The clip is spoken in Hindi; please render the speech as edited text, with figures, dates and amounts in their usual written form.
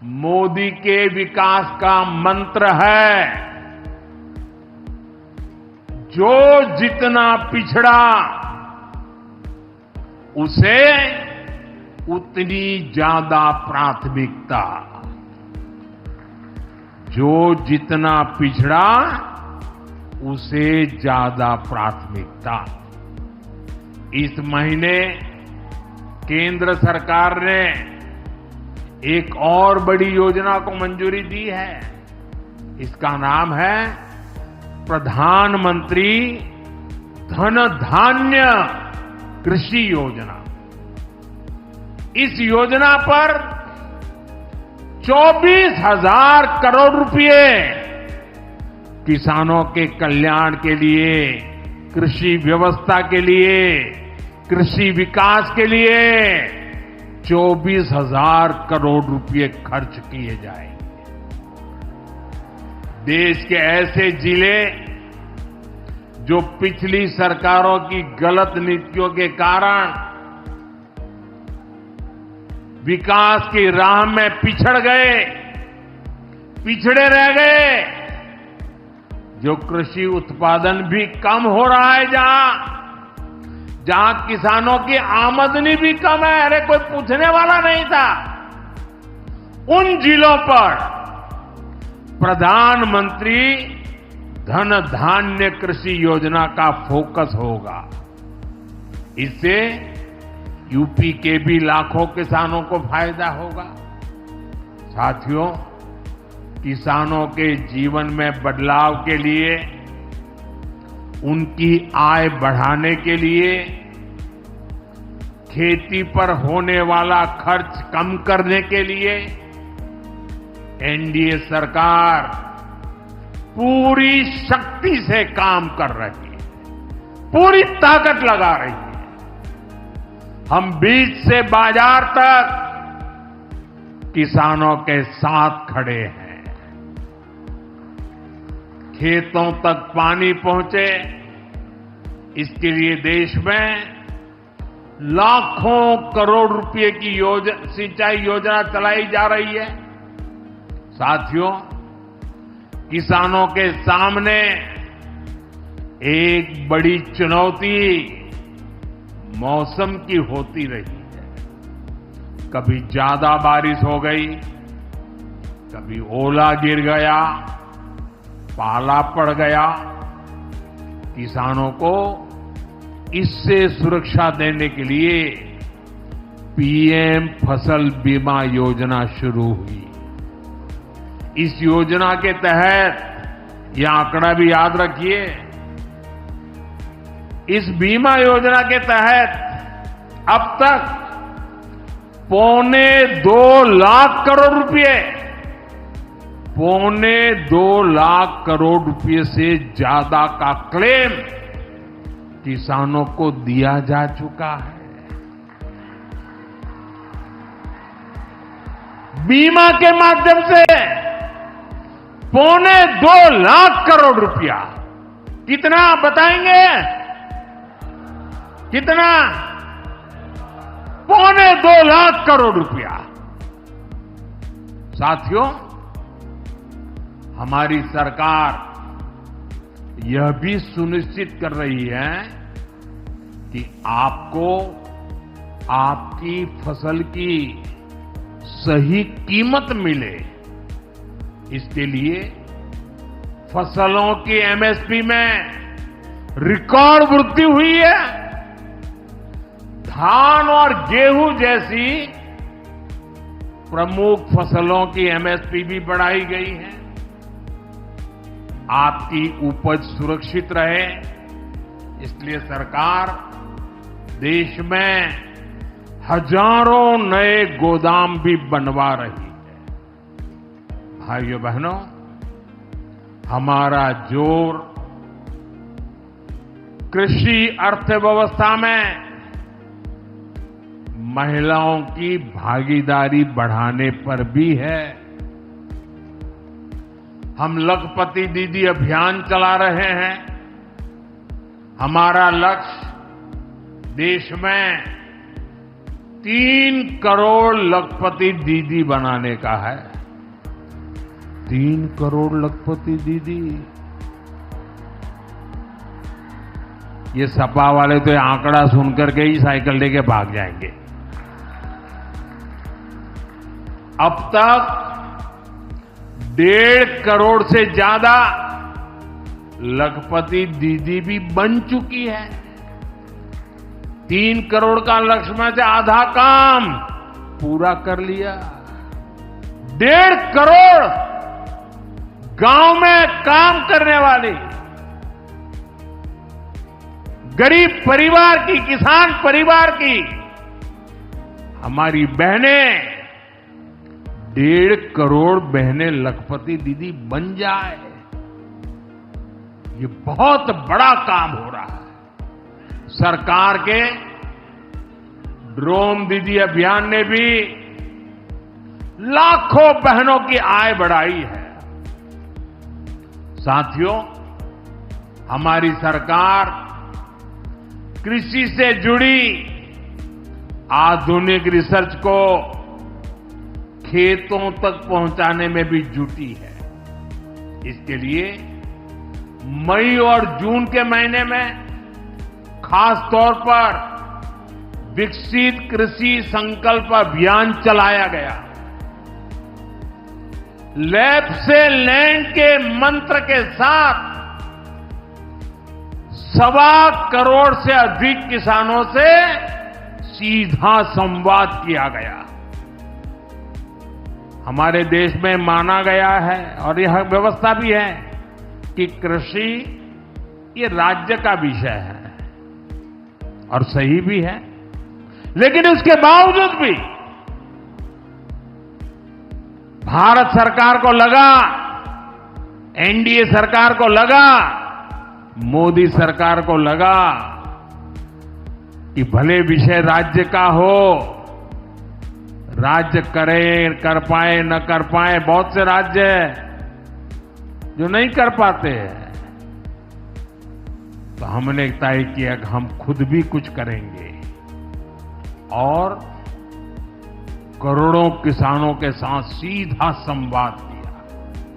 मोदी के विकास का मंत्र है, जो जितना पिछड़ा उसे उतनी ज्यादा प्राथमिकता। जो जितना पिछड़ा उसे ज्यादा प्राथमिकता। इस महीने केंद्र सरकार ने एक और बड़ी योजना को मंजूरी दी है। इसका नाम है प्रधानमंत्री धन धान्य कृषि योजना। इस योजना पर 24,000 करोड़ रुपए किसानों के कल्याण के लिए, कृषि व्यवस्था के लिए, कृषि विकास के लिए 24,000 करोड़ रुपए खर्च किए जाएंगे। देश के ऐसे जिले जो पिछली सरकारों की गलत नीतियों के कारण विकास की राह में पिछड़ गए, पिछड़े रह गए, जो कृषि उत्पादन भी कम हो रहा है, जहां किसानों की आमदनी भी कम है, अरे कोई पूछने वाला नहीं था, उन जिलों पर प्रधानमंत्री धन धान्य कृषि योजना का फोकस होगा। इससे यूपी के भी लाखों किसानों को फायदा होगा। साथियों, किसानों के जीवन में बदलाव के लिए, उनकी आय बढ़ाने के लिए, खेती पर होने वाला खर्च कम करने के लिए एनडीए सरकार पूरी शक्ति से काम कर रही है, पूरी ताकत लगा रही है। हम बीज से बाजार तक किसानों के साथ खड़े हैं। खेतों तक पानी पहुंचे, इसके लिए देश में लाखों करोड़ रुपए की सिंचाई योजना चलाई जा रही है। साथियों, किसानों के सामने एक बड़ी चुनौती मौसम की होती रही है। कभी ज्यादा बारिश हो गई, कभी ओला गिर गया, पाला पड़ गया। किसानों को इससे सुरक्षा देने के लिए पीएम फसल बीमा योजना शुरू हुई। इस योजना के तहत, यह आंकड़ा भी याद रखिए, इस बीमा योजना के तहत अब तक 2.25 लाख करोड़ रुपए, 2.25 लाख करोड़ रुपए से ज्यादा का क्लेम किसानों को दिया जा चुका है। बीमा के माध्यम से 2.25 लाख करोड़ रुपया। कितना बताएंगे? कितना? 2.25 लाख करोड़ रुपया। साथियों, हमारी सरकार यह भी सुनिश्चित कर रही है कि आपको आपकी फसल की सही कीमत मिले। इसके लिए फसलों की एमएसपी में रिकॉर्ड वृद्धि हुई है। धान और गेहूं जैसी प्रमुख फसलों की एमएसपी भी बढ़ाई गई है। आपकी उपज सुरक्षित रहे, इसलिए सरकार देश में हजारों नए गोदाम भी बनवा रही है। भाइयों बहनों, हमारा जोर कृषि अर्थव्यवस्था में महिलाओं की भागीदारी बढ़ाने पर भी है। हम लखपति दीदी अभियान चला रहे हैं। हमारा लक्ष्य देश में 3 करोड़ लखपति दीदी बनाने का है। 3 करोड़ लखपति दीदी। ये सपा वाले तो ये आंकड़ा सुनकर के ही साइकिल लेके भाग जाएंगे। अब तक 1.5 करोड़ से ज्यादा लखपति दीदी भी बन चुकी है। 3 करोड़ का लक्ष्य में से आधा काम पूरा कर लिया। 1.5 करोड़ गांव में काम करने वाली गरीब परिवार की, किसान परिवार की हमारी बहनें, 1.5 करोड़ बहनें लखपति दीदी बन जाए, ये बहुत बड़ा काम हो रहा है। सरकार के ड्रोन दीदी अभियान ने भी लाखों बहनों की आय बढ़ाई है। साथियों, हमारी सरकार कृषि से जुड़ी आधुनिक रिसर्च को खेतों तक पहुंचाने में भी जुटी है। इसके लिए मई और जून के महीने में खास तौर पर विकसित कृषि संकल्प अभियान चलाया गया। लैब से लैंड के मंत्र के साथ 1.25 करोड़ से अधिक किसानों से सीधा संवाद किया गया। हमारे देश में माना गया है और यह व्यवस्था भी है कि कृषि ये राज्य का विषय है और सही भी है, लेकिन उसके बावजूद भी भारत सरकार को लगा, एनडीए सरकार को लगा, मोदी सरकार को लगा कि भले विषय राज्य का हो, राज्य करे, कर पाए न कर पाए, बहुत से राज्य जो नहीं कर पाते हैं, तो हमने तय किया कि हम खुद भी कुछ करेंगे और करोड़ों किसानों के साथ सीधा संवाद किया।